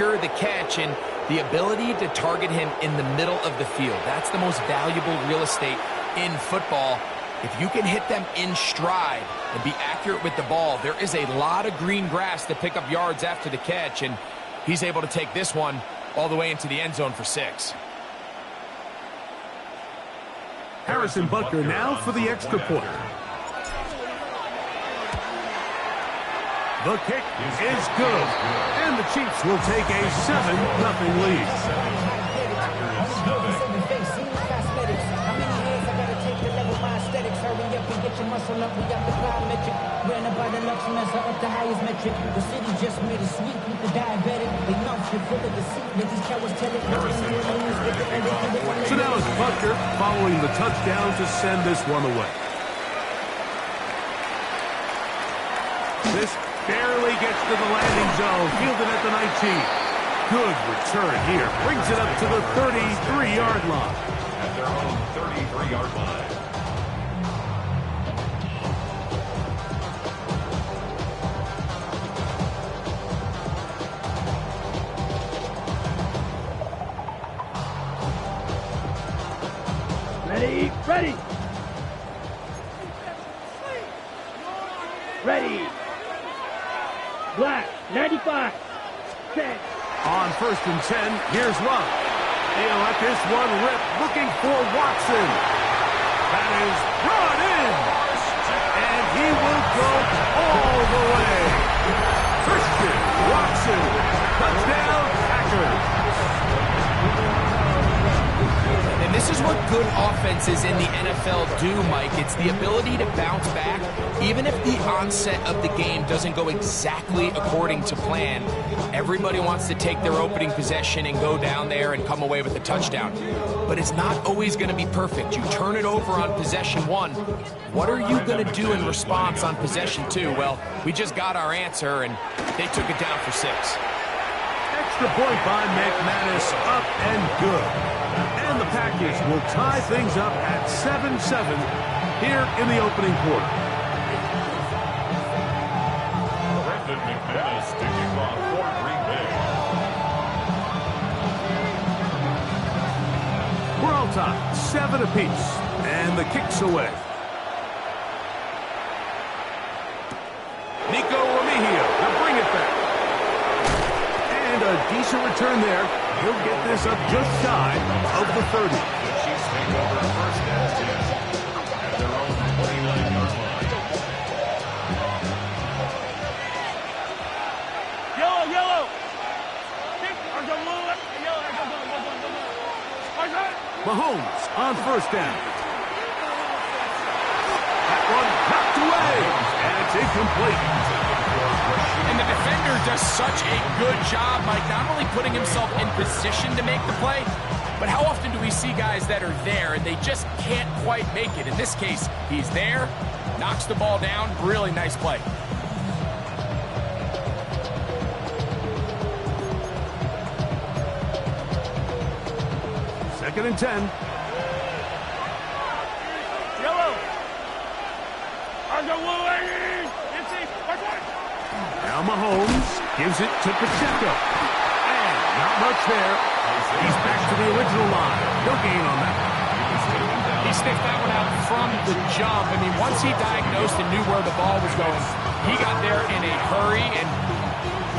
secure the catch, and the ability to target him in the middle of the field. That's the most valuable real estate in football. If you can hit them in stride and be accurate with the ball, there is a lot of green grass to pick up yards after the catch, and he's able to take this one all the way into the end zone for 6. Harrison Butker now for the extra point. The kick is good, and the Chiefs will take a 7-0 lead. So now it's Butker following the touchdown to send this one away. This barely gets to the landing zone, fielded at the 19. Good return here. Brings it up to the 33-yard line. At their own 33-yard line. Ready. Ready. Black, 95. 10. On 1st and 10, here's Love. He'll let this one rip, looking for Watson. That is brought in. And he will go all the way. Christian Watson. Touchdown, Packers. And this is what good offenses in the NFL do, Mike. It's the ability to bounce back, even if the onset of the game doesn't go exactly according to plan. Everybody wants to take their opening possession and go down there and come away with a touchdown. But it's not always going to be perfect. You turn it over on possession 1. What are you going to do in response on possession 2? Well, we just got our answer, and they took it down for 6. Extra point by McManus, up and good. And the Packers will tie things up at 7-7 here in the opening quarter. Brendan McManus kicking off for Green Bay. We're all tied, 7 apiece, and the kick's away. Nico Remigio to bring it back. And a decent return there. He'll get this up just shy of the 30. The Chiefs take over 1st and 10 at their own 29-yard line. Yellow. Mahomes on 1st down. That one knocked away, and it's incomplete. And the defender does such a good job, Mike, not only putting himself in position to make the play, but how often do we see guys that are there and they just can't quite make it? In this case, he's there, knocks the ball down, really nice play. Second and 10. Yellow. Now Mahomes gives it to Pacheco. And not much there. He's back to the original line. No gain on that. He sniffed that one out from the jump. I mean, once he diagnosed and knew where the ball was going, he got there in a hurry, and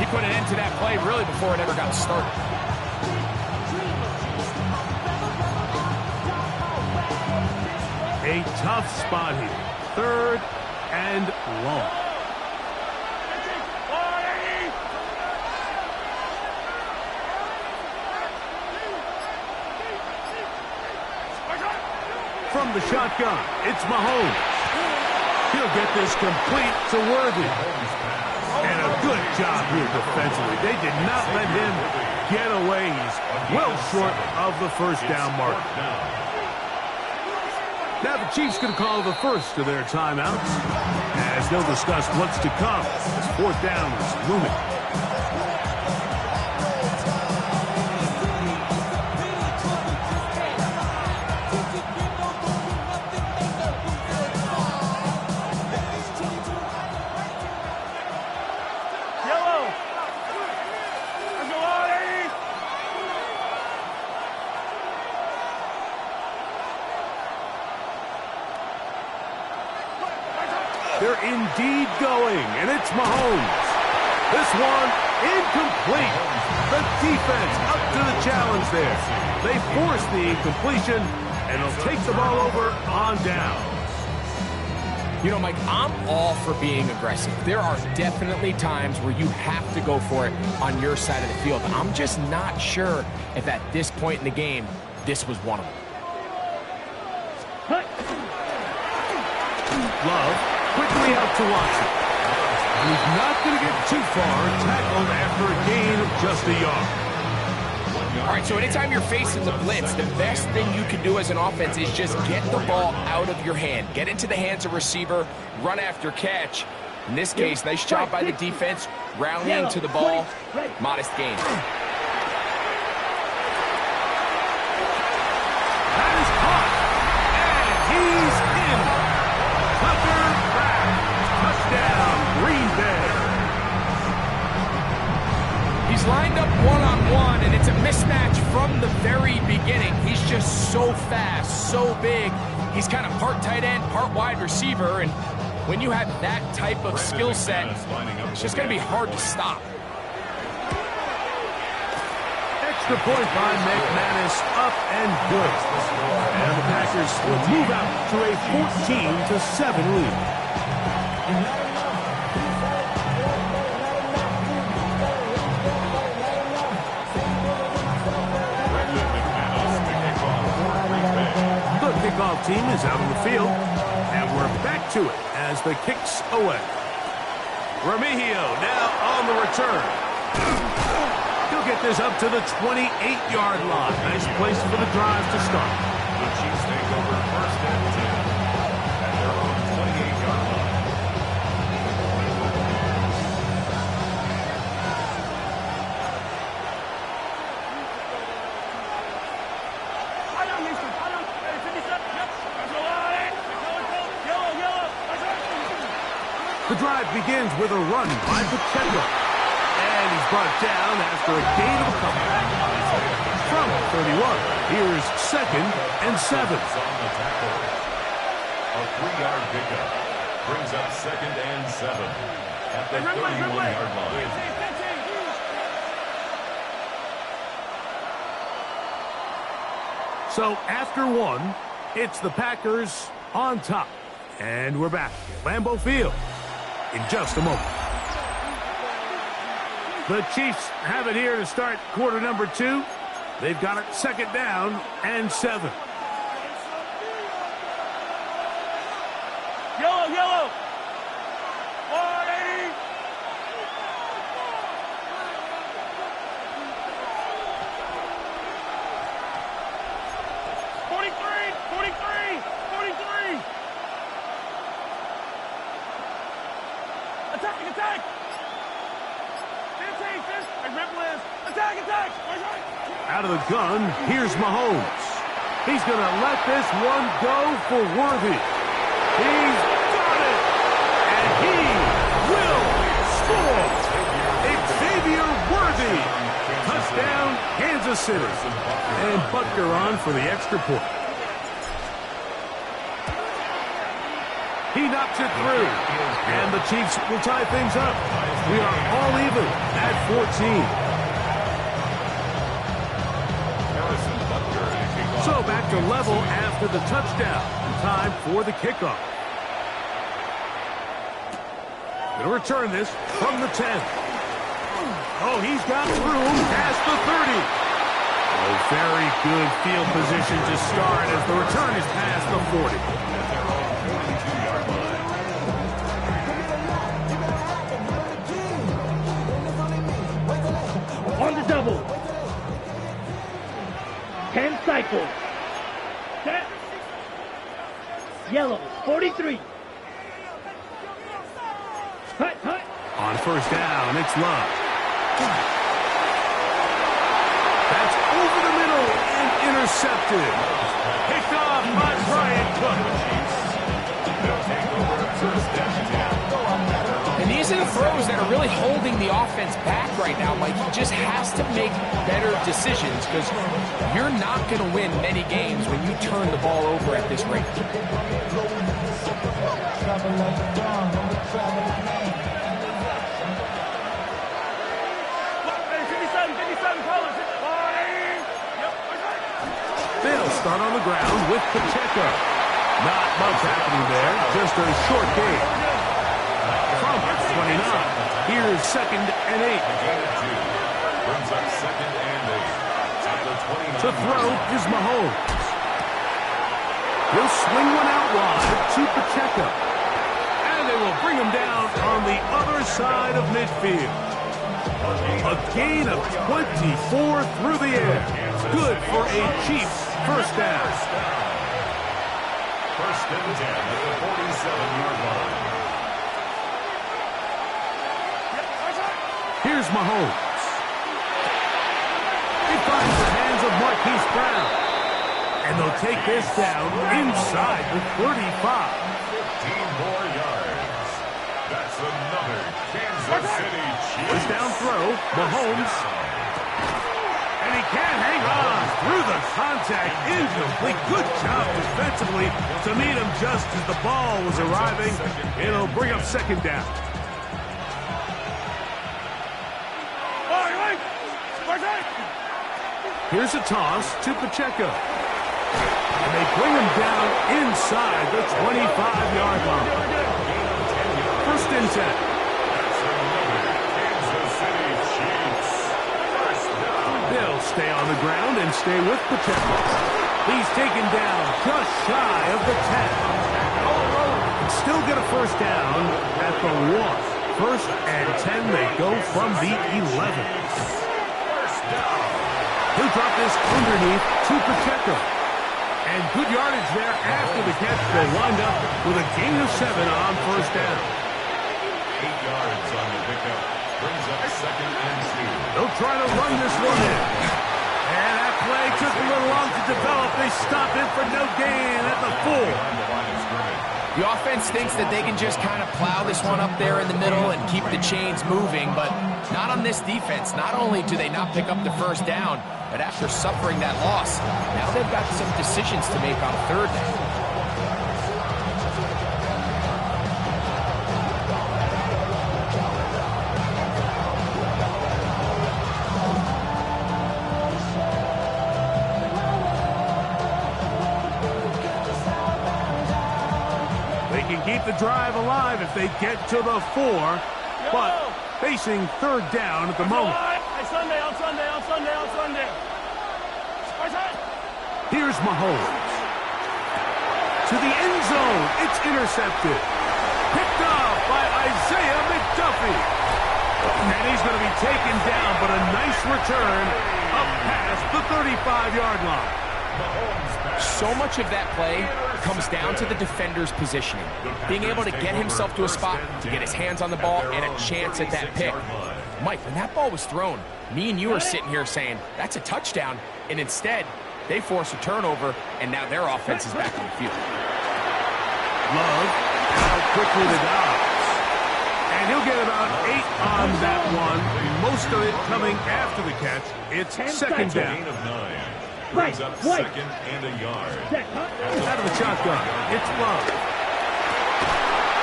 he put an end to that play really before it ever got started. A tough spot here. 3rd and long. From the shotgun, it's Mahomes. He'll get this complete to Worthy. And a good job here defensively. They did not let him get away. He's well short of the 1st down mark. Now the Chiefs can call the first of their timeouts as they'll discuss what's to come as 4th down is looming. Yellow. There's a water. They're indeed going, and it's Mahomes. This one incomplete. The defense up to the challenge there. They force the incompletion, and they'll take the ball over on down. You know, Mike, I'm all for being aggressive. There are definitely times where you have to go for it on your side of the field. I'm just not sure if at this point in the game, this was one of them. Love quickly out to Watson. And he's not going to get too far, tackled after a gain of just a yard. All right, so anytime you're facing the blitz, the best thing you can do as an offense is just get the ball out of your hand. Get into the hands of receiver, run after catch. In this case, nice job by the defense, rallying to the ball, modest gain. That is caught, and he's in. Tucker back. Touchdown, Green Bay. He's lined up one-on-one, and it's a mismatch from the very beginning. He's just so fast, so big. He's kind of part tight end, part wide receiver, and when you have that type of skill set, it's just going to be hard to stop. Extra point by McManus, up and good. And the Packers will move out to a 14-7 lead. The kickoff team is out on the field, and we're back to it as the kick's away. Remigio now on the return. He'll get this up to the 28-yard line. Nice place for the drive to start. The Chiefs take over first and 10 at their own 28-yard line. The drive begins with a run by Pacheco. And he's brought down after a gain of a couple. From 31, here's 2nd and 7. On the tackle. A 3-yard pickup brings up 2nd and 7 at the 31-yard line. So after one, it's the Packers on top. And we're back at Lambeau Field in just a moment. The Chiefs have it here to start quarter number 2. They've got it 2nd down and 7. Yellow, yellow. 480. Attack! Attack! Out of the gun, here's Mahomes. He's going to let this one go for Worthy. He's got it! And he will score! Xavier Worthy! Touchdown, Kansas City. And Butker on for the extra point. He knocks it through. And the Chiefs will tie things up. We are all even at 14. So back to level after the touchdown. Time for the kickoff. Going to return this from the 10. Oh, he's got room past the 30. Oh, very good field position to start as the return is past the 40. On the double. 10 cycles. Set. Yellow, 43. Hut. On first down, it's Love. That's over the middle and intercepted. Picked off by Brian Cook. And these are the throws that are really holding the offense back right now, Mike. He just has to make better decisions because you're not going to win many games when you turn the ball over at this rate. They'll start on the ground with Pacheco. Not much happening there, just a short gain. From 29, here's 2nd and 8. Brings up 2nd and 8. At the 29. To throw is Mahomes. He'll swing one out wide to Pacheco. And they will bring him down on the other side of midfield. A gain of 24 through the air. Good for a Chiefs first down. 1st and 10 at the 47-yard line. Here's Mahomes. It finds the hands of Marquise Brown. And they'll take this down inside the 35. 15 more yards. That's another Kansas City Chiefs. First down throw, Mahomes. And he can't hang on through the contact. Incomplete. Good job defensively to meet him just as the ball was arriving. It'll bring up 2nd down. Here's a toss to Pacheco. And they bring him down inside the 25-yard line. 1st and 10. They'll stay on the ground and stay with Pacheco. He's taken down just shy of the 10. Still get a first down at the 1. 1st and 10, they go from the 11. He'll drop this underneath to Pacheco. And good yardage there after the catch. They'll wind up with a gain of 7 on first down. 8 yards on the pickup. Brings up 2nd and 2. They'll try to run this one in. And that play took a little long to develop. They stop it for no gain at the 4. The offense thinks that they can just kind of plow this one up there in the middle and keep the chains moving, but not on this defense. Not only do they not pick up the first down, but after suffering that loss, now they've got some decisions to make on 3rd down. Keep the drive alive if they get to the 4, but facing 3rd down at the moment. Here's Mahomes. To the end zone. It's intercepted. Picked off by Isaiah McDuffie. And he's going to be taken down, but a nice return up past the 35-yard line. So much of that play comes down to the defender's positioning. Being able to get himself to a spot, to get his hands on the ball, and a chance at that pick. Mike, when that ball was thrown, me and you are sitting here saying, that's a touchdown. And instead, they force a turnover, and now their offense is back on the field. Love, out quickly to Dobbs. And he'll get about 8 on that one. Most of it coming after the catch. It's 2nd down. Gain of 9. Brings up 2nd and a yard. Out of the shotgun, it's Love.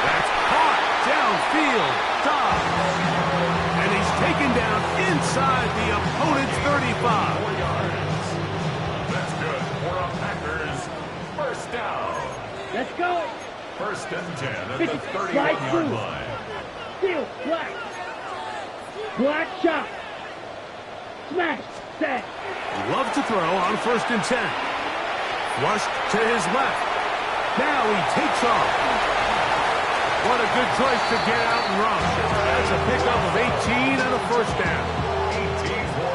That's caught downfield. Dobbs. And he's taken down inside the opponent's 35. 4 yards. That's good for a Packers first down. Let's go. 1st and 10 at the 31-yard line. Steal. Black. Black shot. Smash. Set. Love to throw on 1st and 10. Flushed to his left. Now he takes off. What a good choice to get out and run. That's a pickup of 18 and a first down.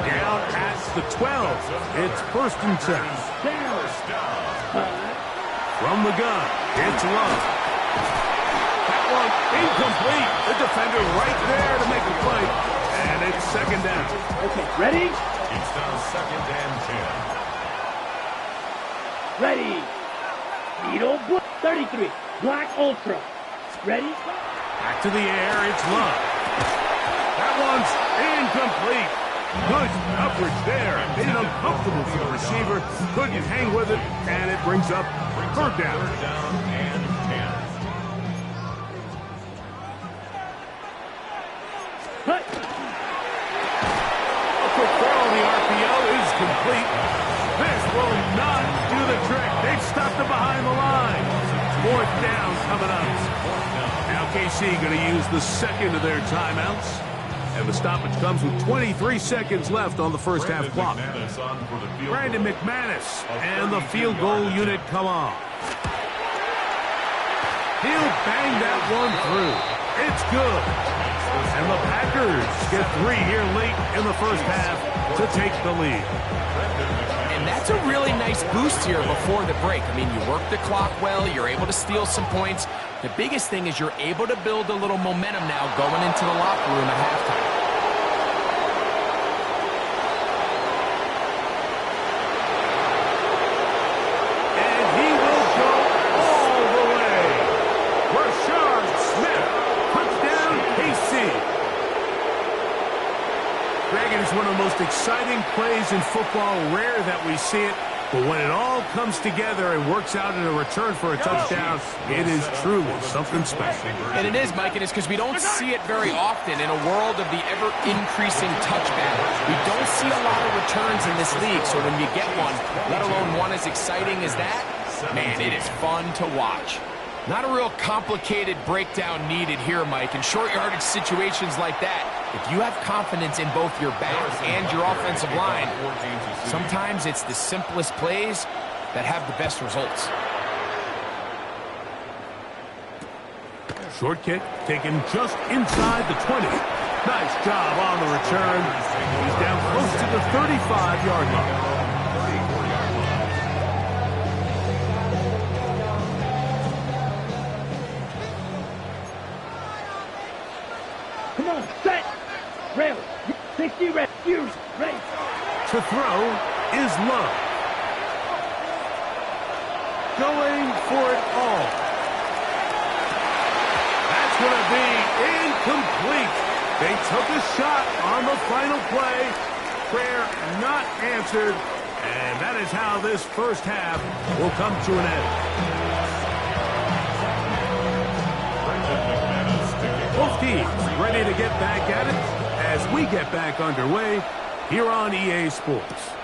Down at the 12. It's 1st and 10. From the gun, it's Love. That one incomplete. The defender right there to make the play. And it's 2nd down. Okay, ready? It's now 2nd and 10. Ready. Needle 33. Black Ultra. Ready? Back to the air, it's Love. That one's incomplete. Good coverage there. Made it uncomfortable for the receiver. Couldn't hang with it, and it brings up third down. Third down and 10. Hut. A quick throw, the RPO is complete. This will not do the trick. They've stopped it behind the line. Fourth down coming up. Now KC going to use the second of their timeouts. And the stoppage comes with 23 seconds left on the first half clock. Brandon McManus and the field goal unit come on. He'll bang that one through. It's good. And the Packers get 3 here late in the first half to take the lead. And that's a really nice boost here before the break. I mean, you work the clock well, you're able to steal some points. The biggest thing is you're able to build a little momentum now going into the locker room at halftime. And he will go all the way. Rashard Smith, touchdown KC. Greg, it is one of the most exciting plays in football. Rare that we see it. But when it all comes together and works out in a return for a touchdown, it is truly something special. And it is, Mike, and it's because we don't see it very often in a world of the ever-increasing touchback. We don't see a lot of returns in this league, so when you get one, let alone one as exciting as that, man, it is fun to watch. Not a real complicated breakdown needed here, Mike. In short yardage situations like that, if you have confidence in both your back and your offensive line, sometimes it's the simplest plays that have the best results. Short kick taken just inside the 20. Nice job on the return. He's down close to the 35-yard line. Come on, set. Rail. 60 reps. Use. Race. To throw is Love. Going for it all. That's going to be incomplete. They took a shot on the final play. Prayer not answered. And that is how this first half will come to an end. Both teams ready to get back at it as we get back underway here on EA Sports.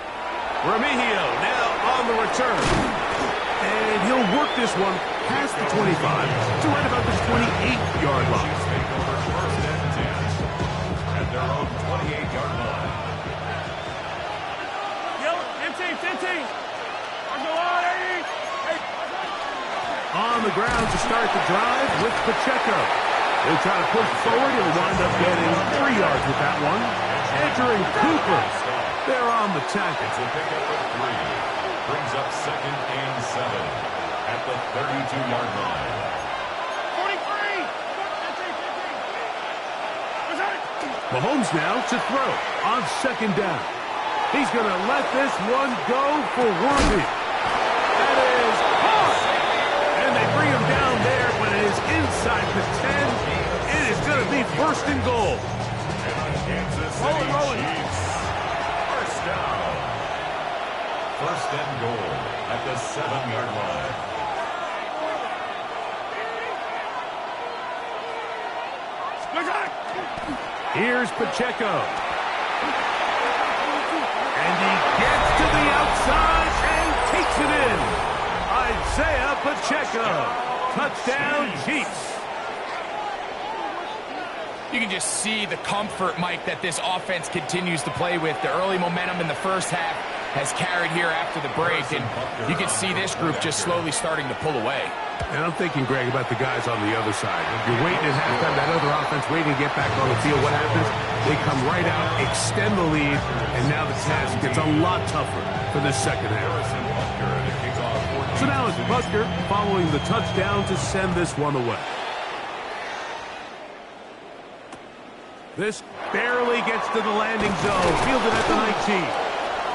Remigio now on the return. And he'll work this one past the 25 to right about the 28-yard line. At their own 28-yard line. Yo, 15. On the ground to start the drive with Pacheco. He'll try to push forward. He'll wind up getting 3 yards with that one. Entering Cooper. They're on the tackle. It's a pickup of 3. Brings up 2nd and 7 at the 32-yard line. 43. Mahomes now to throw on 2nd down. He's going to let this one go for Worthy. That is hard. And they bring him down there, but it is inside the 10. It is going to be 1st and goal. Kansas City Chiefs. First down. 1st and goal at the 7-yard line. Here's Pacheco. And he gets to the outside and takes it in. Isaiah Pacheco. Touchdown, Chiefs. You can just see the comfort, Mike, that this offense continues to play with. The early momentum in the first half has carried here after the break, and you can see this group just slowly starting to pull away. And I'm thinking, Greg, about the guys on the other side. You're waiting at halftime, that other offense waiting to get back on the field. What happens? They come right out, extend the lead, and now the task gets a lot tougher for this second half. So now it's Butker following the touchdown to send this one away. This barely gets to the landing zone, fielded at the 19.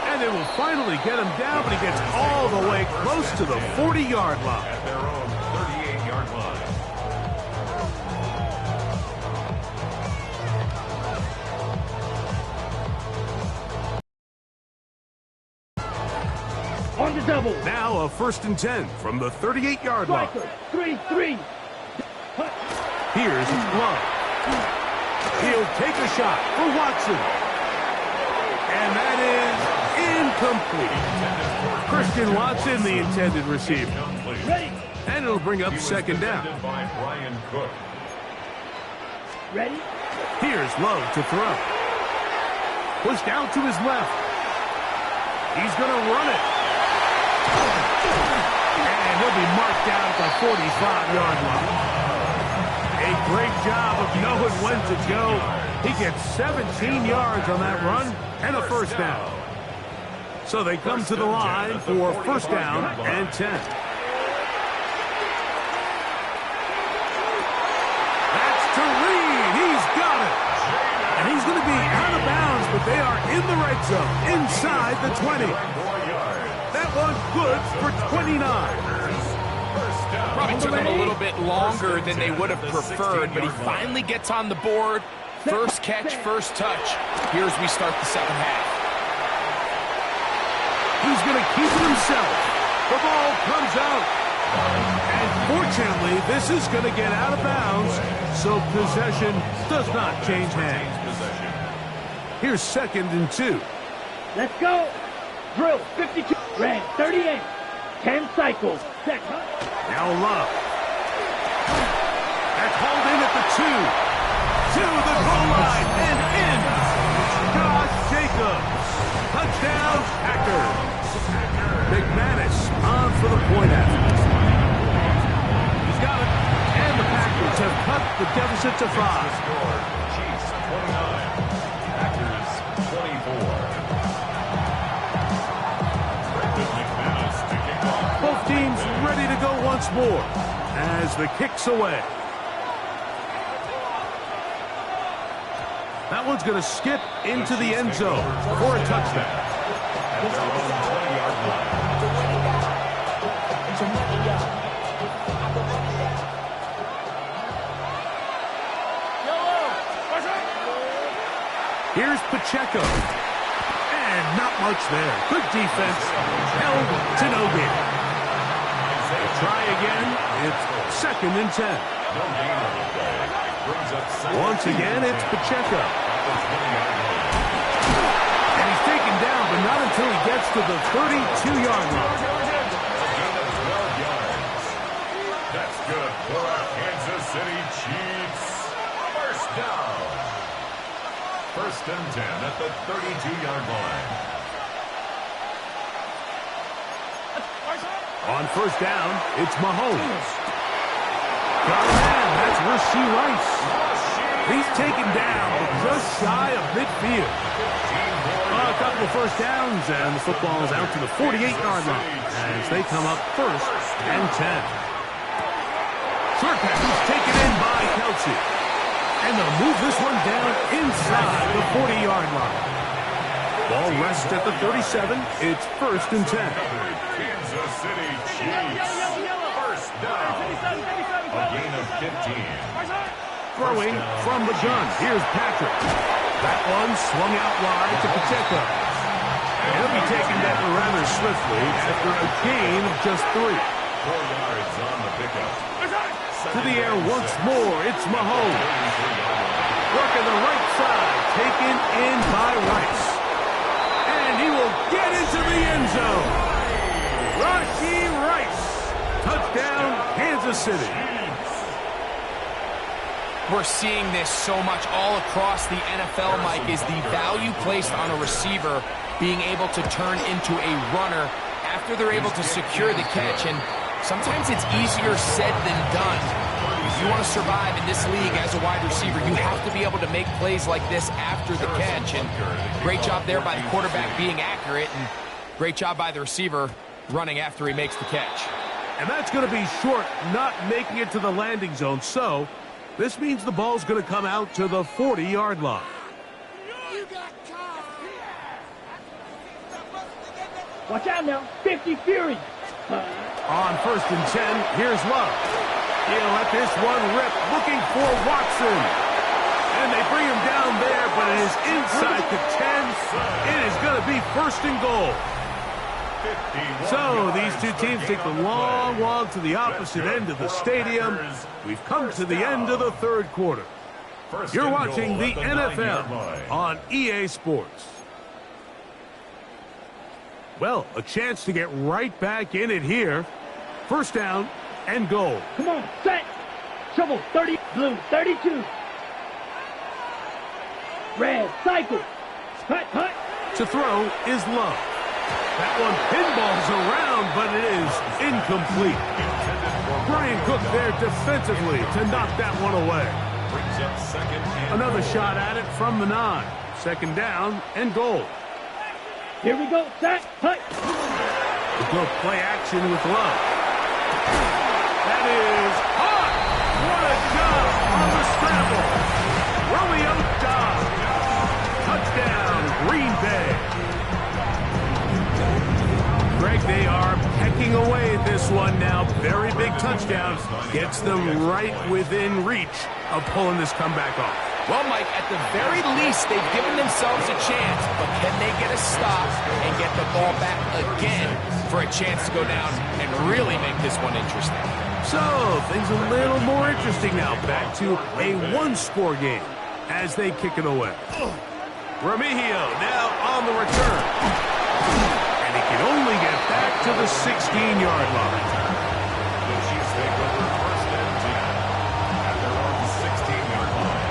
And they will finally get him down, but he gets all the way close to the 40-yard line. At their own 38-yard line. double. Now a 1st and 10 from the 38-yard line. Striker, 3-3. Here's Love. He'll take a shot for Watson. And that is incomplete. Christian Watson, the intended receiver. Ready. And it'll bring up 2nd down. Ready. Here's Love to throw. Pushed out to his left. He's going to run it. And he'll be marked down at the 45-yard line. A great job of knowing when to go. He gets 17 yards on that run and a 1st down. So they come to the line for 1st down and 10. That's Tureen. He's got it. And he's going to be out of bounds, but they are in the red zone, inside the 20. That one's good for 29. Probably took him a little bit longer than they would have preferred, but he finally gets on the board. First catch, first touch. Here's we start the 2nd half. He's going to keep it himself. The ball comes out. And fortunately, this is going to get out of bounds, so possession does not change hands. Here's 2nd and 2. Let's go. Drill, 52. Ran, 38. 10 cycles. Second. Now Love. That's hauled in at the 2. To the goal line and in. Josh Jacobs. Touchdown, Packers. McManus on for the point after. He's got it. And the Packers have cut the deficit to 5. Chiefs 29. Packers 24. Both teams ready to go once more as the kick's away. That one's going to skip into the end zone for a touchdown. At their own 20-yard line. Here's Pacheco. And not much there. Good defense. Held to no gain. Try again. It's 2nd and 10. Once again, it's Pacheco. And he's taken down, but not until he gets to the 32-yard line. That's good for our Kansas City Chiefs. 1st down. 1st and 10 at the 32-yard line. On 1st down, it's Mahomes. Got a man. That's Rashee Rice. He's taken down just shy of midfield. A couple of 1st downs, and the football is out to the 48-yard line as they come up 1st and 10. Short pass is taken in by Kelsey. And they'll move this one down inside the 40-yard line. Ball rests at the 37. It's 1st and 10. Kansas City Chiefs. 1st down. A gain of 15. Throwing from the gun. Here's Patrick. That one swung out wide to Pacheco. He'll be taken down rather swiftly after a gain of just 3. 4 yards on the pickup. To the air once more. It's Mahomes. Working the right side. Taken in by Rice. And he will get into the end zone. Rashee Rice. Touchdown, Kansas City. We're seeing this so much all across the NFL, Mike, is the value placed on a receiver being able to turn into a runner after they're able to secure the catch. And sometimes it's easier said than done. If you want to survive in this league as a wide receiver, you have to be able to make plays like this after the catch. And great job there by the quarterback being accurate, and great job by the receiver running after he makes the catch. And that's going to be short, not making it to the landing zone. So this means the ball's going to come out to the 40-yard line. Watch out now. 50 Fury. On 1st and 10, here's Love. He'll let this one rip, looking for Watson. And they bring him down there, but it is inside the 10. It is going to be 1st and goal. So these two teams take the long walk to the opposite end of the stadium. We've come to the end of the third quarter. You're watching the NFL on EA Sports. Well, a chance to get right back in it here. First down and goal. Come on, set. Shovel, 30, blue, 32. Red, cycle. Hut, hut. To throw is Love. That one pinballs around, but it is incomplete. Brian Cook there defensively to knock that one away. Another shot at it from the 9. Second down and goal. Here we go, set, hut. We'll go play action with Love. That is hot. What a job on the scramble. Romeo Dobbs. Touchdown, Green Bay. Greg, they are pecking away at this one now. Very big touchdown. Gets them right within reach of pulling this comeback off. Well, Mike, at the very least, they've given themselves a chance, but can they get a stop and get the ball back again for a chance to go down and really make this one interesting? So, things a little more interesting now. Back to a one-score game as they kick it away. Remigio now on the return. And he can only get back to the 16-yard line. The Chiefs take over first and 10 at their own 16-yard line.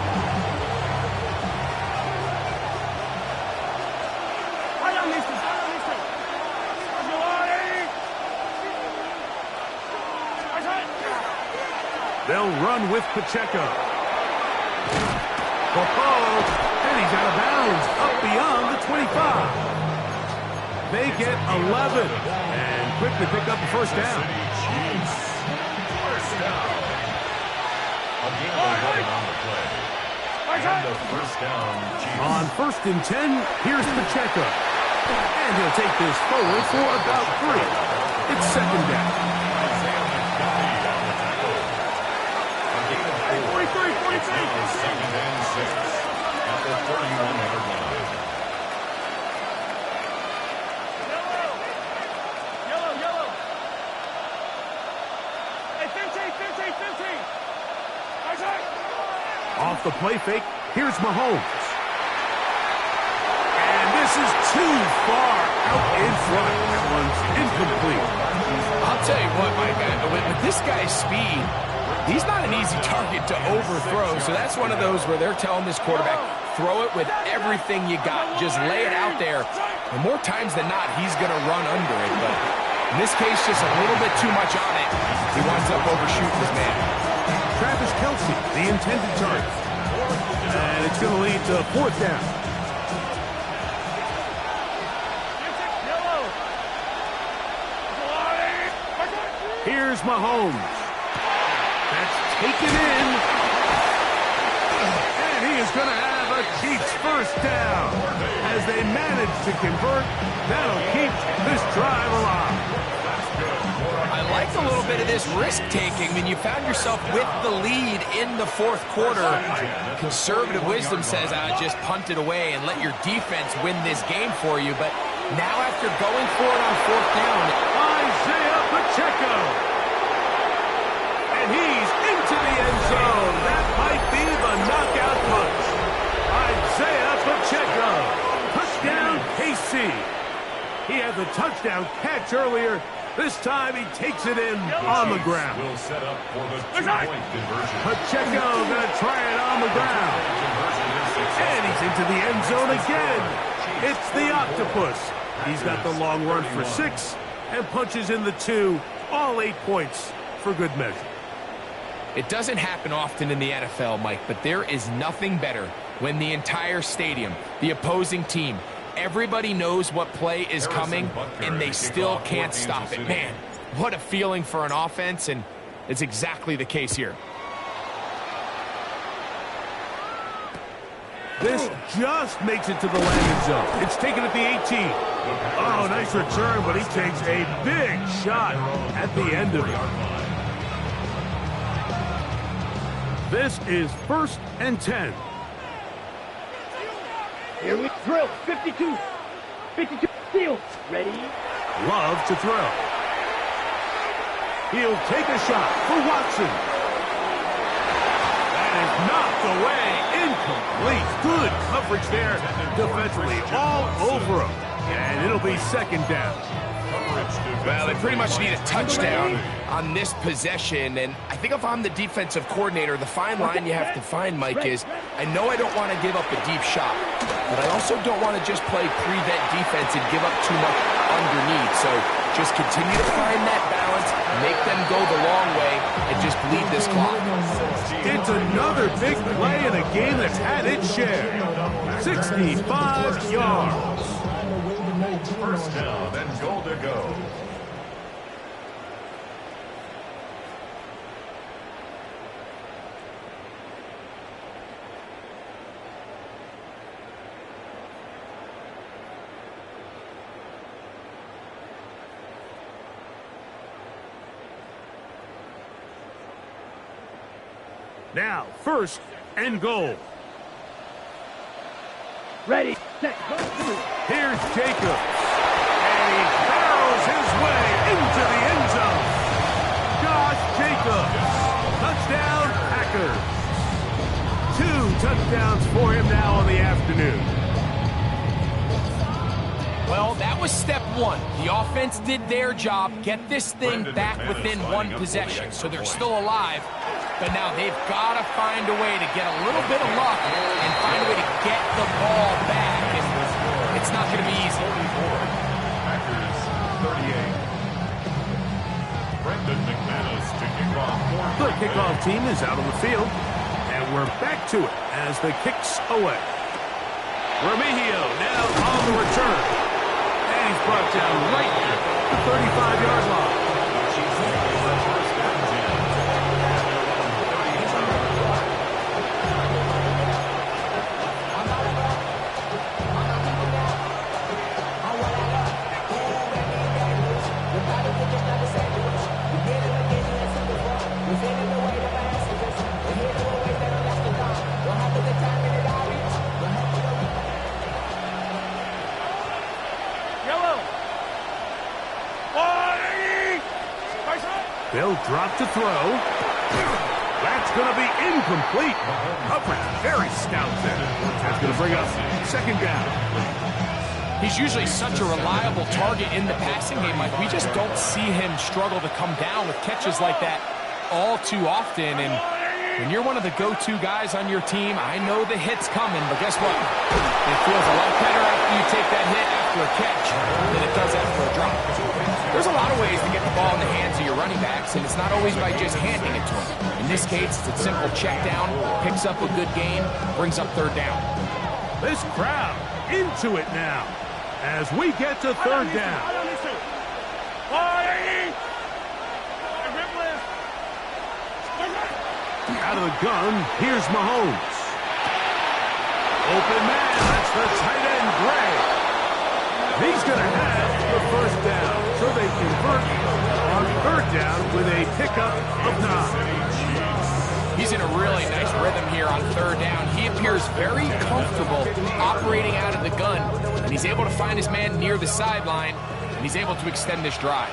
They'll run with Pacheco. And he's out of bounds, up beyond the 25. They get 11 and quickly pick up the first down. Chiefs. First down. Again, they're on the play. And the first down, Chiefs. On first and 10, here's Pacheco. And he'll take this forward for about 3. It's second down. 43. Second and 6 at the 31-yard line. Yellow. Hey, 15. Off the play fake, here's Mahomes. And this is too far out in front. That one's incomplete. I'll tell you what, Mike, with this guy's speed, he's not an easy target to overthrow, so that's one of those where they're telling this quarterback, throw it with everything you got. Just lay it out there. And more times than not, he's going to run under it. But in this case, just a little bit too much on it. He winds up overshooting his man. Travis Kelce, the intended target. And it's going to lead to fourth down. Here's Mahomes. That's taken in. And he is going to have a Chiefs first down. As they manage to convert, that'll keep this drive alive. I like a little bit of this risk-taking when you found yourself with the lead in the fourth quarter. Conservative wisdom says, just punt it away and let your defense win this game for you. But now after going for it on fourth down, Isaiah Pacheco. And he's into the end zone. That might be the knockout punch. Isaiah Pacheco. Touchdown, KC. He had the touchdown catch earlier. This time he takes it in on the ground. Will set up for the two-point conversion. Pacheco going to try it on the ground. And he's into the end zone again. It's the octopus. He's got the long run for 6 and punches in the 2. All 8 points for good measure. it doesn't happen often in the NFL, Mike, but there is nothing better when the entire stadium, the opposing team, everybody knows what play is coming, and they still can't stop it. Man, what a feeling for an offense, and it's exactly the case here. This just makes it to the landing zone. It's taken at the 18. Oh, nice return, but he takes a big shot at the end of it. This is 1st and 10. Here we drill. 52. 52. Steal. Ready. Love to throw. He'll take a shot for Watson. That is knocked away. Incomplete. Good coverage there defensively. All over him. And it'll be second down. Well, they pretty much need a touchdown on this possession, and I think if I'm the defensive coordinator, the fine line you have to find, Mike, is I know I don't want to give up a deep shot, but I also don't want to just play prevent defense and give up too much underneath. So just continue to find that balance, make them go the long way, and just bleed this clock. It's another big play in a game that's had its share. 65 yards. First down and goal to go. Now, first and goal. Ready, set, go. Here's Jacobs. And he barrels his way into the end zone. Josh Jacobs. Touchdown, Packers. 2 touchdowns for him now on the afternoon. Well, that was step one. The offense did their job, get this thing back within one possession, so they're still alive. But now they've got to find a way to get a little bit of luck and find a way to get the ball back. And it's not going to be easy. Packers 38. Brendan McManus to kick off. The kickoff team is out on the field, and we're back to it as the kick's away. Remigio now on the return. And he's brought down right at the 35-yard line. They'll drop to throw. That's going to be incomplete. Coverage very stout there. That's going to bring up second down. He's usually such a reliable target in the passing game, Mike. We just don't see him struggle to come down with catches like that all too often. And when you're one of the go-to guys on your team, I know the hit's coming, but guess what? It feels a lot better after you take that hit after a catch than it does after a drop. There's a lot of ways to get the ball in the hands of your running backs, and it's not always by just handing it to them. In this case, it's a simple check down, picks up a good gain, brings up third down. This crowd into it now as we get to third down. Out of the gun, here's Mahomes. Open man, that's the tight end, Gray. He's going to have the first down, so they convert on third down with a pickup of 9. He's in a really nice rhythm here on third down. He appears very comfortable operating out of the gun, and he's able to find his man near the sideline, and he's able to extend this drive.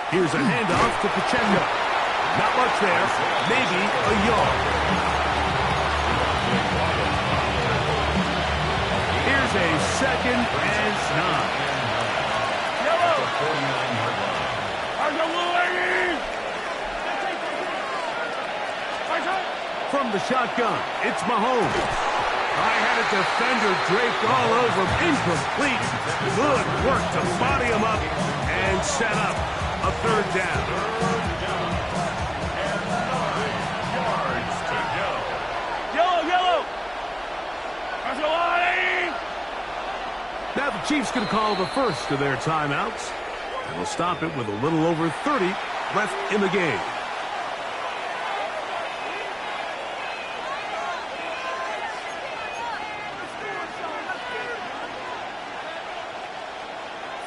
Here's a handoff to Pacheco. Not much there, maybe a yard. Here's a second and 9. Yellow. From the shotgun, it's Mahomes. I had a defender draped all over him. Incomplete. Good work to body him up and set up a third down. And 9 yards to go. Yellow. Now the Chiefs can call the first of their timeouts. And we'll stop it with a little over 30 left in the game.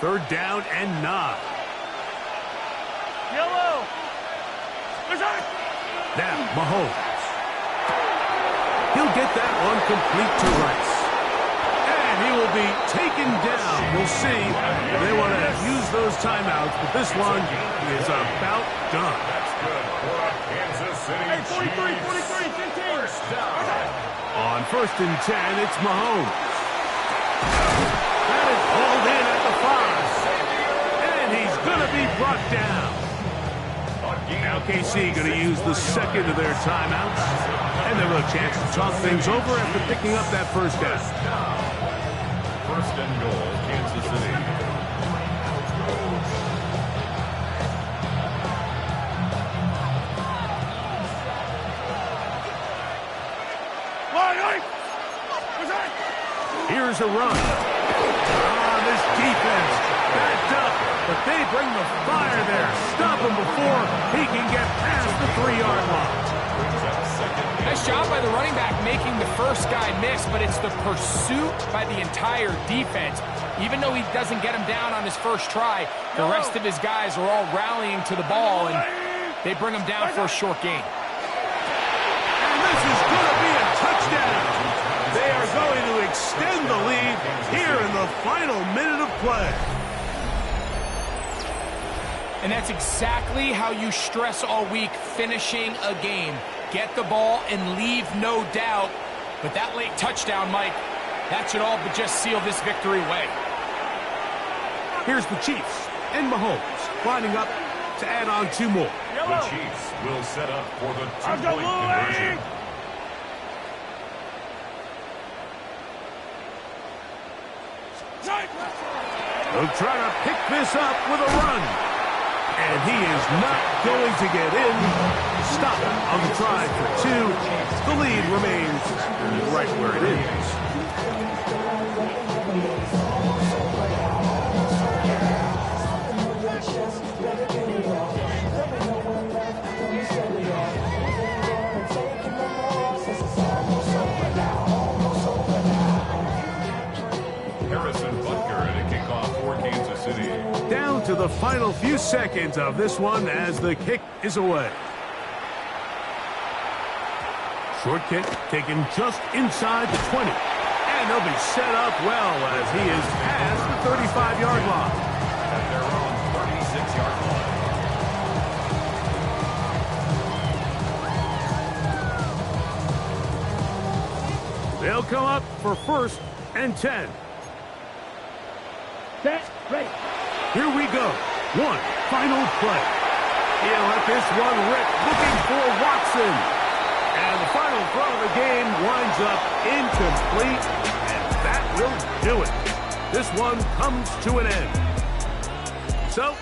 Third down and 9. Yellow. Now Mahomes. He'll get that one complete to Rice. And he will be taken down. We'll see if they want to use those timeouts, but this one is about done. That's good for a Kansas City Hey, 43, Chiefs. 43, 15. First down. On 1st and 10, it's Mahomes. That is hauled in at the 5. And he's going to be brought down. Now KC going to use the second of their timeouts. And they'll have a chance to talk things over after picking up that first down. First and goal, Kansas City. Here's a run. This defense backed up, but they bring the fire there. Stop him before he can get past the 3-yard line. Nice job by the running back making the first guy miss, but it's the pursuit by the entire defense. Even though he doesn't get him down on his first try, the rest of his guys are all rallying to the ball, and they bring him down for a short gain. And this is going to be a touchdown. They are going to extend the lead here in the final minute of play. And that's exactly how you stress all week, finishing a game. Get the ball and leave no doubt. But that late touchdown, Mike, that should all but just seal this victory away. Here's the Chiefs and Mahomes lining up to add on 2 more. The Chiefs will set up for the 2-point conversion. They'll try to pick this up with a run. And he is not going to get in. Stop him on the try for 2. The lead remains right where it is. Down to the final few seconds of this one as the kick is away. Short kick taken just inside the 20. And they'll be set up well as he is past the 35-yard line. At their own 36-yard line. They'll come up for 1st and 10. Set, ready. Here we go. One final play. He'll let this one rip, looking for Watson. And the final throw of the game winds up incomplete, and that will do it. This one comes to an end. So